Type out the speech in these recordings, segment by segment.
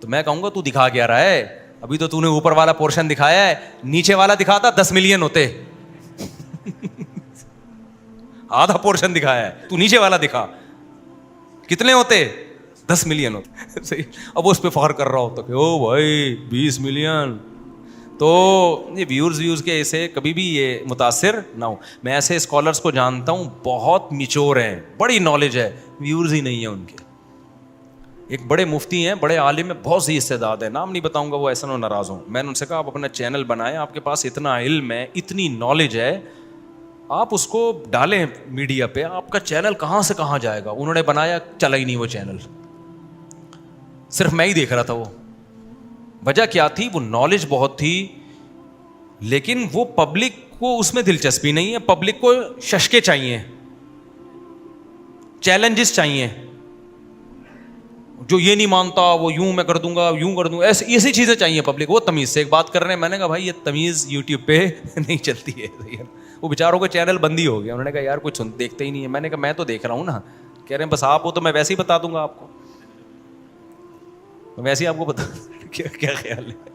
تو میں کہوں گا تو دکھا کیا رہا ہے؟ ابھی تو تو نے اوپر والا پورشن دکھایا ہے, نیچے والا دکھاتا 10 ملین ہوتے. آدھا پورشن دکھایا ہے, تو نیچے والا دکھا, کتنے ہوتے؟ 10 ملین ہوتے. صحیح. اب وہ اس پہ فخر کر رہا ہوتا کہ او بھائی 20 ملین. تو یہ ویوز کے ایسے کبھی بھی یہ متاثر نہ ہو. میں ایسے اسکالرس کو جانتا ہوں بہت میچور ہیں, بڑی نالج ہے, ویورز ہی نہیں ہیں ان کے. ایک بڑے مفتی ہیں, بڑے عالم ہیں, بہت سی استعداد ہے, نام نہیں بتاؤں گا وہ ایسا نہ ناراض ہوں. میں نے ان سے کہا آپ اپنا چینل بنائیں, آپ کے پاس اتنا علم ہے, اتنی نالج ہے, آپ اس کو ڈالیں میڈیا پہ, آپ کا چینل کہاں سے کہاں جائے گا. انہوں نے بنایا, چلا ہی نہیں وہ چینل, صرف میں ہی دیکھ رہا تھا. وہ وجہ کیا تھی؟ وہ نالج بہت تھی, لیکن وہ پبلک کو اس میں دلچسپی نہیں ہے. پبلک کو ششکے چاہیے, چیلنجز چاہیے. جو یہ نہیں مانتا وہ یوں میں کر دوں گا, یوں کر دوں گا, ایسی چیزیں چاہیے پبلک. وہ تمیز سے ایک بات کر رہے ہیں, میں نے کہا بھائی یہ تمیز یوٹیوب پہ نہیں چلتی ہے. وہ بیچاروں کا چینل بند ہی ہو گیا. انہوں نے کہا یار کچھ دیکھتے ہی نہیں ہے. میں نے کہا میں تو دیکھ رہا ہوں نا. کہہ رہے ہیں بس آپ ہو تو میں ویسے ہی بتا دوں گا آپ کو, ویسے ہی آپ کو بتا. کیا خیال ہے؟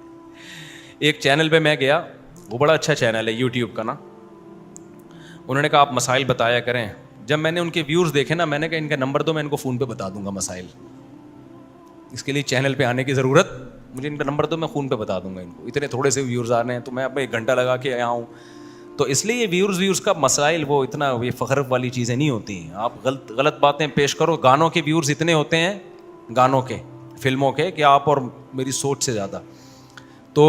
ایک چینل پہ میں گیا, وہ بڑا اچھا چینل ہے یوٹیوب کا نا. انہوں نے کہا آپ مسائل بتایا کریں. جب میں نے ان کے ویورز دیکھے نا, میں نے کہا ان کا نمبر دو, میں ان کو فون پہ بتا دوں گا مسائل. اس کے لیے چینل پہ آنے کی ضرورت, مجھے ان کا نمبر دو, میں فون پہ بتا دوں گا ان کو. اتنے تھوڑے سے ویورز آ رہے ہیں تو میں اب 1 گھنٹہ لگا کے آیا ہوں. تو اس لیے یہ ویورز کا مسائل وہ اتنا یہ فخر والی چیزیں نہیں ہوتی ہیں. آپ غلط باتیں پیش کرو. گانوں کے ویورز اتنے ہوتے ہیں, گانوں کے, فلموں کے, کہ آپ اور میری سوچ سے زیادہ. تو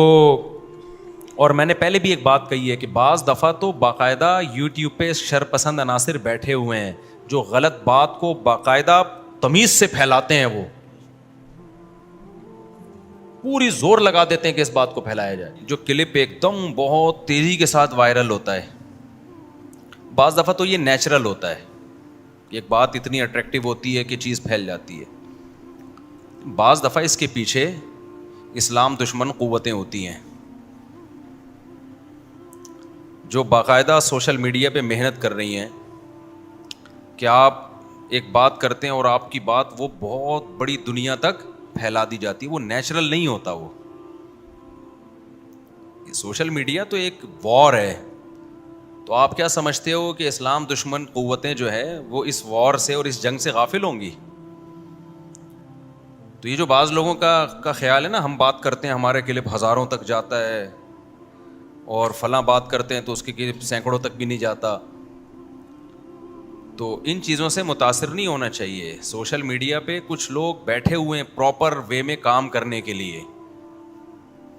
اور میں نے پہلے بھی ایک بات کہی ہے کہ بعض دفعہ تو باقاعدہ یوٹیوب پہ شرپسند عناصر بیٹھے ہوئے ہیں جو غلط بات کو باقاعدہ تمیز سے پھیلاتے ہیں. وہ پوری زور لگا دیتے ہیں کہ اس بات کو پھیلایا جائے. جو کلپ ایک دم بہت تیزی کے ساتھ وائرل ہوتا ہے, بعض دفعہ تو یہ نیچرل ہوتا ہے کہ ایک بات اتنی اٹریکٹیو ہوتی ہے کہ چیز پھیل جاتی ہے. بعض دفعہ اس کے پیچھے اسلام دشمن قوتیں ہوتی ہیں جو باقاعدہ سوشل میڈیا پہ محنت کر رہی ہیں کہ آپ ایک بات کرتے ہیں اور آپ کی بات وہ بہت بڑی دنیا تک پھیلا دی جاتی ہے. وہ نیچرل نہیں ہوتا. وہ سوشل میڈیا تو ایک وار ہے. تو آپ کیا سمجھتے ہو کہ اسلام دشمن قوتیں جو ہے وہ اس وار سے اور اس جنگ سے غافل ہوں گی؟ تو یہ جو بعض لوگوں کا خیال ہے نا, ہم بات کرتے ہیں ہمارے کلپ ہزاروں تک جاتا ہے اور فلاں بات کرتے ہیں تو اس کے کلپ سینکڑوں تک بھی نہیں جاتا. تو ان چیزوں سے متاثر نہیں ہونا چاہیے. سوشل میڈیا پہ کچھ لوگ بیٹھے ہوئے ہیں پراپر وے میں کام کرنے کے لیے,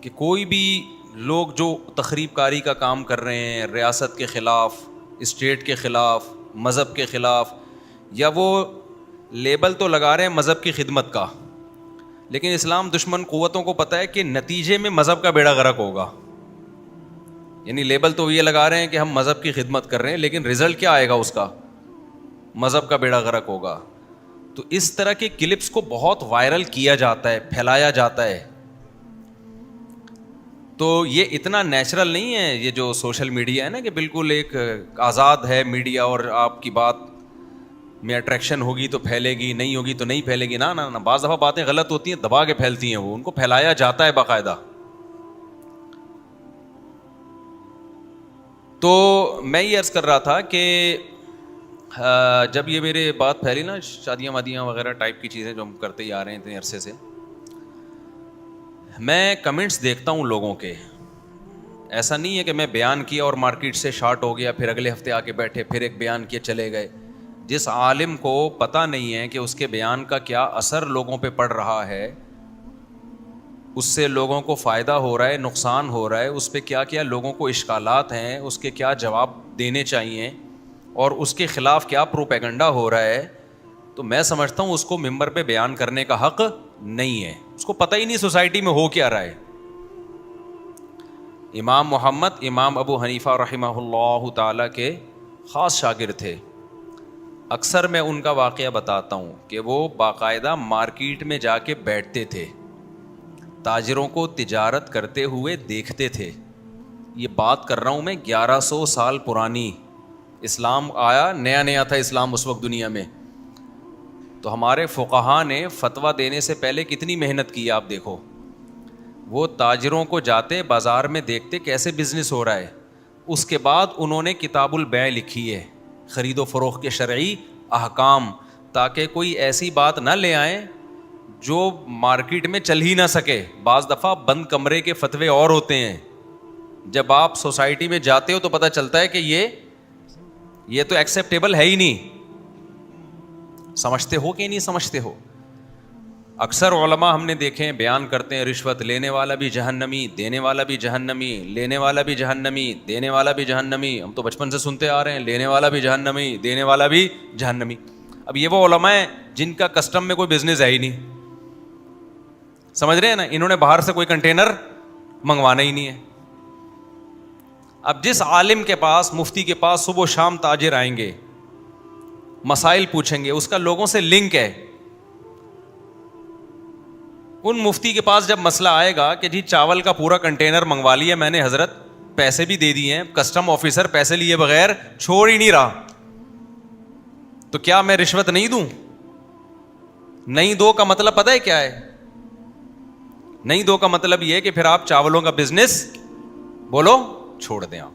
کہ کوئی بھی لوگ جو تخریب کاری کا کام کر رہے ہیں ریاست کے خلاف, اسٹیٹ کے خلاف, مذہب کے خلاف, یا وہ لیبل تو لگا رہے ہیں مذہب کی خدمت کا, لیکن اسلام دشمن قوتوں کو پتہ ہے کہ نتیجے میں مذہب کا بیڑا غرق ہوگا. یعنی لیبل تو یہ لگا رہے ہیں کہ ہم مذہب کی خدمت کر رہے ہیں, لیکن رزلٹ کیا آئے گا اس کا؟ مذہب کا بیڑا غرق ہوگا. تو اس طرح کے کلپس کو بہت وائرل کیا جاتا ہے, پھیلایا جاتا ہے. تو یہ اتنا نیچرل نہیں ہے یہ جو سوشل میڈیا ہے نا, کہ بالکل ایک آزاد ہے میڈیا اور آپ کی بات میں اٹریکشن ہوگی تو پھیلے گی, نہیں ہوگی تو نہیں پھیلے گی. نہ بعض دفعہ باتیں غلط ہوتی ہیں, دبا کے پھیلتی ہیں, وہ ان کو پھیلایا جاتا ہے باقاعدہ. تو میں یہ عرض کر رہا تھا کہ جب یہ میرے بات پھیلی نا, شادیاں وادیاں وغیرہ ٹائپ کی چیزیں جو ہم کرتے ہی آ رہے ہیں اتنے عرصے سے, میں کمنٹس دیکھتا ہوں لوگوں کے. ایسا نہیں ہے کہ میں بیان کیا اور مارکیٹ سے شارٹ ہو گیا, پھر اگلے ہفتے آ کے بیٹھے, پھر ایک بیان کیا چلے گئے. جس عالم کو پتہ نہیں ہے کہ اس کے بیان کا کیا اثر لوگوں پہ پڑ رہا ہے, اس سے لوگوں کو فائدہ ہو رہا ہے, نقصان ہو رہا ہے, اس پہ کیا کیا لوگوں کو اشکالات ہیں, اس کے کیا جواب دینے چاہیے, اور اس کے خلاف کیا پروپیگنڈا ہو رہا ہے, تو میں سمجھتا ہوں اس کو ممبر پہ بیان کرنے کا حق نہیں ہے. اس کو پتہ ہی نہیں سوسائٹی میں ہو کیا رہا ہے. امام محمد, امام ابو حنیفہ رحمہ اللہ تعالیٰ کے خاص شاگرد تھے. اکثر میں ان کا واقعہ بتاتا ہوں کہ وہ باقاعدہ مارکیٹ میں جا کے بیٹھتے تھے, تاجروں کو تجارت کرتے ہوئے دیکھتے تھے. یہ بات کر رہا ہوں میں 1100 سال پرانی, اسلام آیا نیا نیا تھا اسلام اس وقت دنیا میں. تو ہمارے فقہا نے فتویٰ دینے سے پہلے کتنی محنت کی ہے آپ دیکھو. وہ تاجروں کو جاتے بازار میں دیکھتے کیسے بزنس ہو رہا ہے, اس کے بعد انہوں نے کتاب البیع لکھی ہے, خرید و فروخت کے شرعی احکام, تاکہ کوئی ایسی بات نہ لے آئیں جو مارکیٹ میں چل ہی نہ سکے. بعض دفعہ بند کمرے کے فتوے اور ہوتے ہیں, جب آپ سوسائٹی میں جاتے ہو تو پتہ چلتا ہے کہ یہ تو ایکسیپٹیبل ہے ہی نہیں. سمجھتے ہو کہ نہیں سمجھتے ہو؟ اکثر علماء ہم نے دیکھے ہیں بیان کرتے ہیں رشوت لینے والا بھی جہنمی, دینے والا بھی جہنمی, لینے والا بھی جہنمی, دینے والا بھی جہنمی. ہم تو بچپن سے سنتے آ رہے ہیں لینے والا بھی جہنمی, دینے والا بھی جہنمی. اب یہ وہ علماء ہیں جن کا کسٹم میں کوئی بزنس ہے ہی نہیں, سمجھ رہے ہیں نا, انہوں نے باہر سے کوئی کنٹینر منگوانا ہی نہیں ہے. اب جس عالم کے پاس, مفتی کے پاس صبح و شام تاجر آئیں گے, مسائل پوچھیں گے, اس کا لوگوں سے لنک ہے. ان مفتی کے پاس جب مسئلہ آئے گا کہ جی چاول کا پورا کنٹینر منگوا لیا میں نے حضرت, پیسے بھی دے دیے ہیں, کسٹم آفیسر پیسے لیے بغیر چھوڑ ہی نہیں رہا, تو کیا میں رشوت نہیں دوں؟ نہیں دو کا مطلب پتہ ہے کیا ہے؟ نہیں دو کا مطلب یہ ہے کہ پھر آپ چاولوں کا بزنس بولو چھوڑ دیں. آپ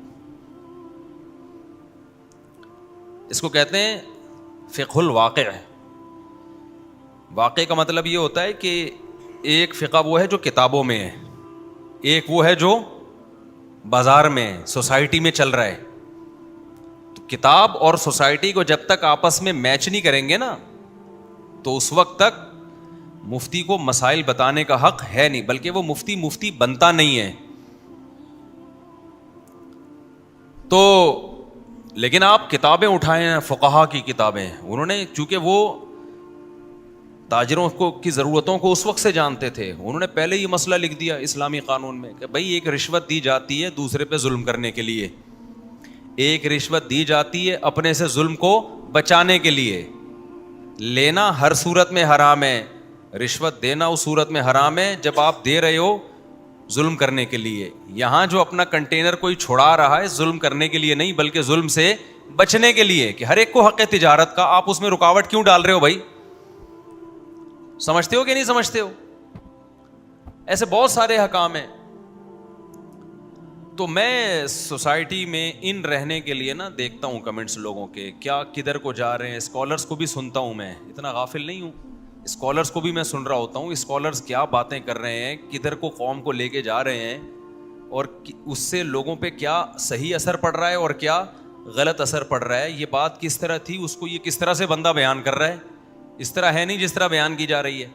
اس کو کہتے ہیں فقہ الواقع. واقع کا مطلب یہ ہوتا ہے کہ ایک فقہ وہ ہے جو کتابوں میں ہے, ایک وہ ہے جو بازار میں سوسائٹی میں چل رہا ہے. تو کتاب اور سوسائٹی کو جب تک آپس میں میچ نہیں کریں گے نا, تو اس وقت تک مفتی کو مسائل بتانے کا حق ہے نہیں, بلکہ وہ مفتی بنتا نہیں ہے. تو لیکن آپ کتابیں اٹھائیں ہیں, فقہا کی کتابیں, انہوں نے چونکہ وہ تاجروں کو کی ضرورتوں کو اس وقت سے جانتے تھے, انہوں نے پہلے یہ مسئلہ لکھ دیا اسلامی قانون میں کہ بھائی ایک رشوت دی جاتی ہے دوسرے پہ ظلم کرنے کے لیے, ایک رشوت دی جاتی ہے اپنے سے ظلم کو بچانے کے لیے. لینا ہر صورت میں حرام ہے, رشوت دینا اس صورت میں حرام ہے جب آپ دے رہے ہو ظلم کرنے کے لیے. یہاں جو اپنا کنٹینر کوئی چھڑا رہا ہے ظلم کرنے کے لیے نہیں, بلکہ ظلم سے بچنے کے لیے, کہ ہر ایک کو حق ہے تجارت کا, آپ اس میں رکاوٹ کیوں ڈال رہے ہو بھائی؟ سمجھتے ہو کہ نہیں سمجھتے ہو؟ ایسے بہت سارے حکام ہیں. تو میں سوسائٹی میں ان رہنے کے لیے نا دیکھتا ہوں کمنٹس لوگوں کے, کیا کدھر کو جا رہے ہیں. اسکالرس کو بھی سنتا ہوں, میں اتنا غافل نہیں ہوں, اسکالرس کو بھی میں سن رہا ہوتا ہوں. اسکالرس کیا باتیں کر رہے ہیں, کدھر کو قوم کو لے کے جا رہے ہیں, اور اس سے لوگوں پہ کیا صحیح اثر پڑ رہا ہے اور کیا غلط اثر پڑ رہا ہے. یہ بات کس طرح تھی, اس کو یہ کس طرح سے بندہ بیان کر رہا ہے, اس طرح ہے نہیں جس طرح بیان کی جا رہی ہے.